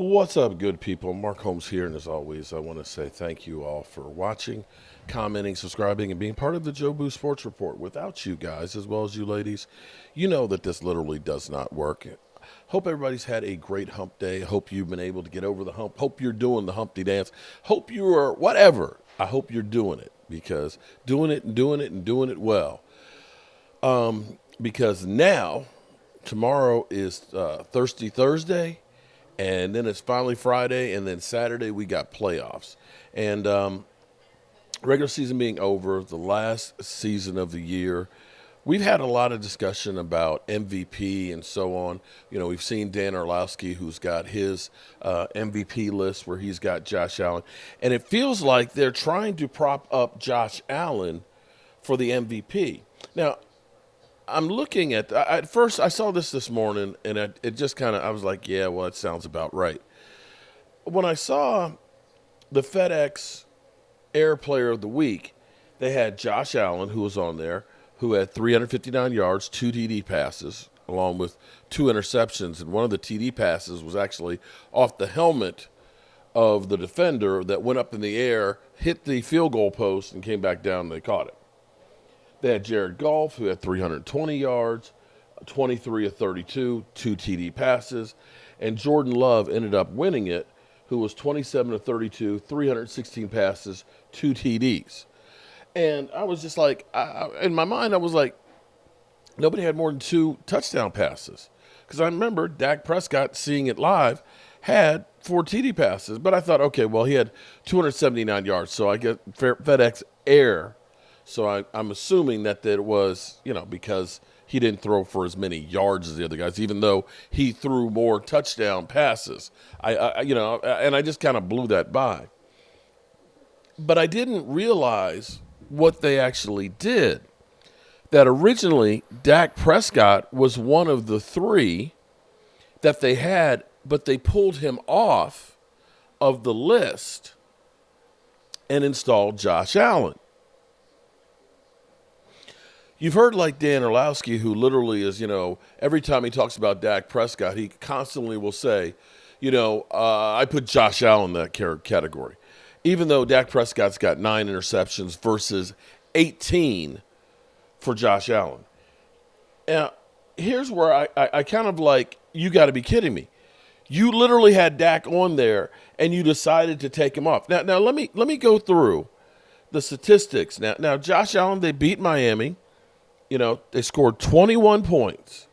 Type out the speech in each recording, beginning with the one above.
What's up, good people? Mark Holmes here, and as always, I want to say thank you all for watching, commenting, subscribing, and being part of the Joe Boo Sports Report. Without you guys, as well as you ladies, you know that this literally does not work. Hope everybody's had a great hump day. Hope you've been able to get over the hump. Hope you're doing the Humpty Dance. Hope you are whatever. I hope you're doing it, because doing it and doing it and doing it well. Because now, tomorrow is Thirsty Thursday. And then it's finally Friday, and then Saturday we got playoffs. And regular season being over, the last season of the year, we've had a lot of discussion about MVP and so on. You know, we've seen Dan Orlovsky, who's got his MVP list where he's got Josh Allen. And it feels like they're trying to prop up Josh Allen for the MVP. Now, I'm looking at first I saw this morning, and it just kind of, I was like, yeah, well, it sounds about right. When I saw the FedEx Air Player of the Week, they had Josh Allen, who was on there, who had 359 yards, 2 TD passes, along with 2 interceptions, and one of the TD passes was actually off the helmet of the defender that went up in the air, hit the field goal post, and came back down, and they caught it. They had Jared Goff, who had 320 yards, 23 of 32, 2 TD passes. And Jordan Love ended up winning it, who was 27 of 32, 316 passes, 2 TDs. And I was just like, in my mind, I was like, nobody had more than 2 touchdown passes. Because I remember Dak Prescott, seeing it live, had 4 TD passes. But I thought, okay, well, he had 279 yards, so I get FedEx Air. So I'm assuming that it was, because he didn't throw for as many yards as the other guys, even though he threw more touchdown passes. And I just kind of blew that by. But I didn't realize what they actually did. That originally Dak Prescott was one of the 3 that they had, but they pulled him off of the list and installed Josh Allen. You've heard like Dan Orlovsky, who literally is, every time he talks about Dak Prescott, he constantly will say, I put Josh Allen in that category. Even though Dak Prescott's got 9 interceptions versus 18 for Josh Allen. Now, here's where I kind of like, you got to be kidding me. You literally had Dak on there, and you decided to take him off. Now let me go through the statistics. Now Josh Allen, they beat Miami. They scored 21 points.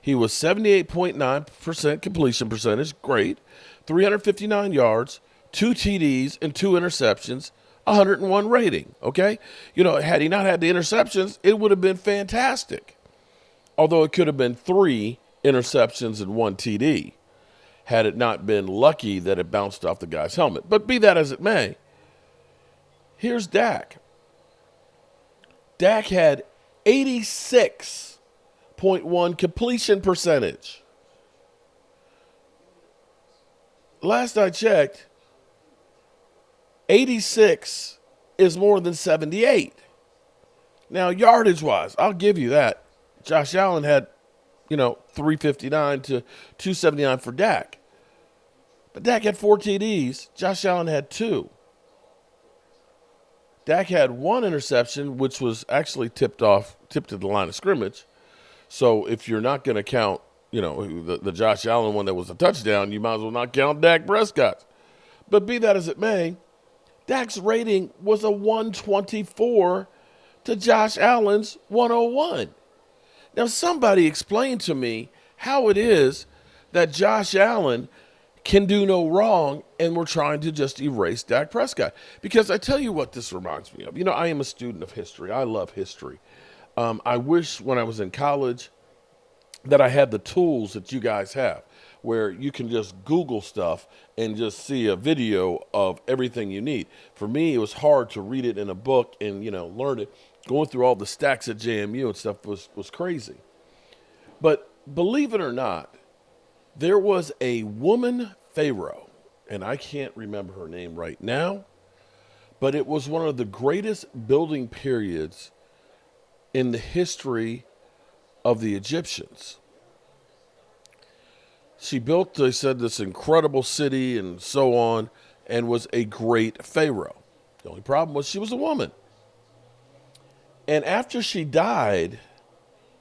He was 78.9% completion percentage. Great. 359 yards, 2 TDs, and 2 interceptions, 101 rating. Okay? Had he not had the interceptions, it would have been fantastic. Although it could have been 3 interceptions and 1 TD, had it not been lucky that it bounced off the guy's helmet. But be that as it may, here's Dak. Dak had 86.1 completion percentage. Last I checked, 86 is more than 78. Now, yardage-wise, I'll give you that. Josh Allen had, 359 to 279 for Dak. But Dak had 4 TDs. Josh Allen had 2. Dak had 1 interception, which was actually tipped to the line of scrimmage. So if you're not going to count, the Josh Allen one that was a touchdown, you might as well not count Dak Prescott. But be that as it may, Dak's rating was a 124 to Josh Allen's 101. Now, somebody explain to me how it is that Josh Allen can do no wrong, and we're trying to just erase Dak Prescott. Because I tell you what this reminds me of. I am a student of history. I love history. I wish when I was in college that I had the tools that you guys have, where you can just Google stuff and just see a video of everything you need. For me, it was hard to read it in a book and, learn it. Going through all the stacks at JMU and stuff was crazy. But believe it or not, there was a woman pharaoh, and I can't remember her name right now, but it was one of the greatest building periods in the history of the Egyptians. She built, they said, this incredible city and so on, and was a great pharaoh. The only problem was she was a woman. And after she died,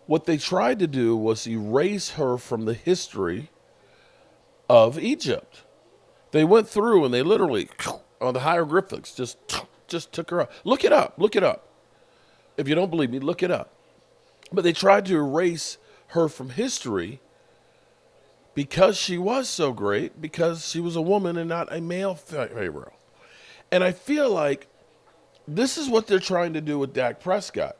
what they tried to do was erase her from the history of Egypt. They went through and they literally, on the hieroglyphics, just took her out. Look it up. Look it up. If you don't believe me, look it up. But they tried to erase her from history because she was so great, because she was a woman and not a male pharaoh. And I feel like this is what they're trying to do with Dak Prescott.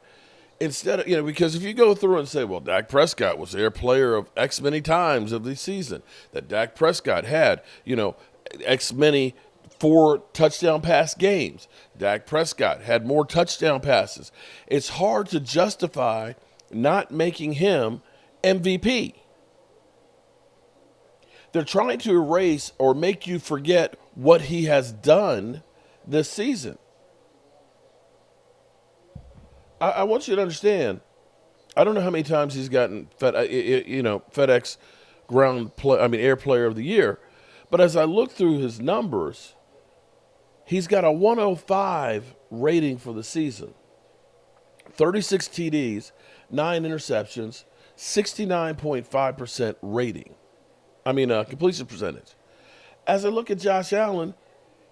Instead of, because if you go through and say, well, Dak Prescott was their player of X many times of the season, that Dak Prescott had, X many 4 touchdown pass games. Dak Prescott had more touchdown passes. It's hard to justify not making him MVP. They're trying to erase or make you forget what he has done this season. I want you to understand, I don't know how many times he's gotten FedEx Air Player of the Year, but as I look through his numbers, he's got a 105 rating for the season. 36 TDs, 9 interceptions, 69.5% rating. Completion percentage. As I look at Josh Allen,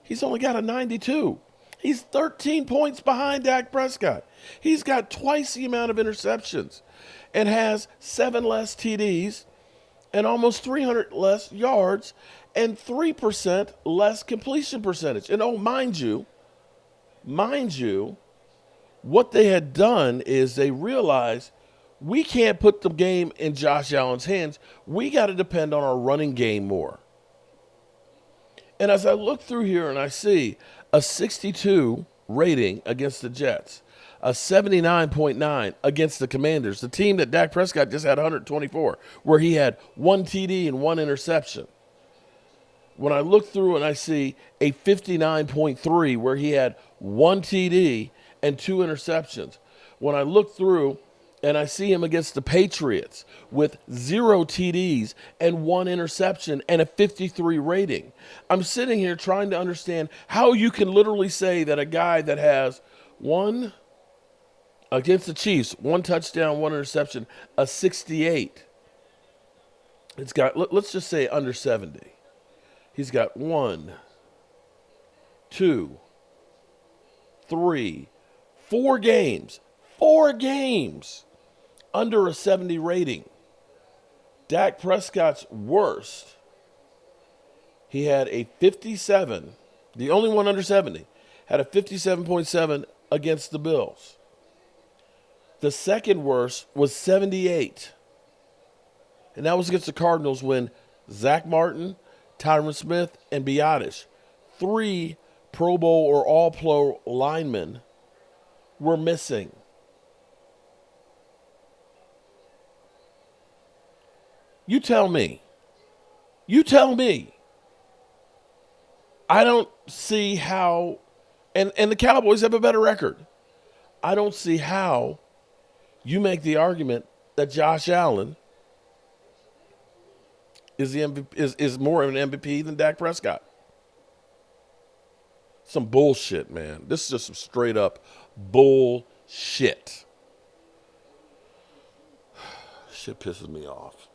he's only got a 92. He's 13 points behind Dak Prescott. He's got twice the amount of interceptions and has 7 less TDs and almost 300 less yards and 3% less completion percentage. And mind you, what they had done is they realized we can't put the game in Josh Allen's hands. We got to depend on our running game more. And as I look through here and I see a 62 rating against the Jets, a 79.9 against the Commanders, the team that Dak Prescott just had 124, where he had 1 TD and 1 interception. When I look through and I see a 59.3 where he had 1 TD and 2 interceptions. When I look through and I see him against the Patriots with 0 TDs and 1 interception and a 53 rating. I'm sitting here trying to understand how you can literally say that a guy that has 1 against the Chiefs, 1 touchdown, 1 interception, a 68. It's got, let's just say under 70. He's got 1, 2, 3, 4 games. 4 games under a 70 rating. Dak Prescott's worst, he had a 57, the only one under 70, had a 57.7 against the Bills. The second worst was 78. And that was against the Cardinals when Zach Martin, Tyron Smith, and Biotish, 3 Pro Bowl or All-Pro linemen, were missing. You tell me. I don't see how, and the Cowboys have a better record. I don't see how you make the argument that Josh Allen is the MVP, is more of an MVP than Dak Prescott. Some bullshit, man. This is just some straight up bullshit. Shit pisses me off.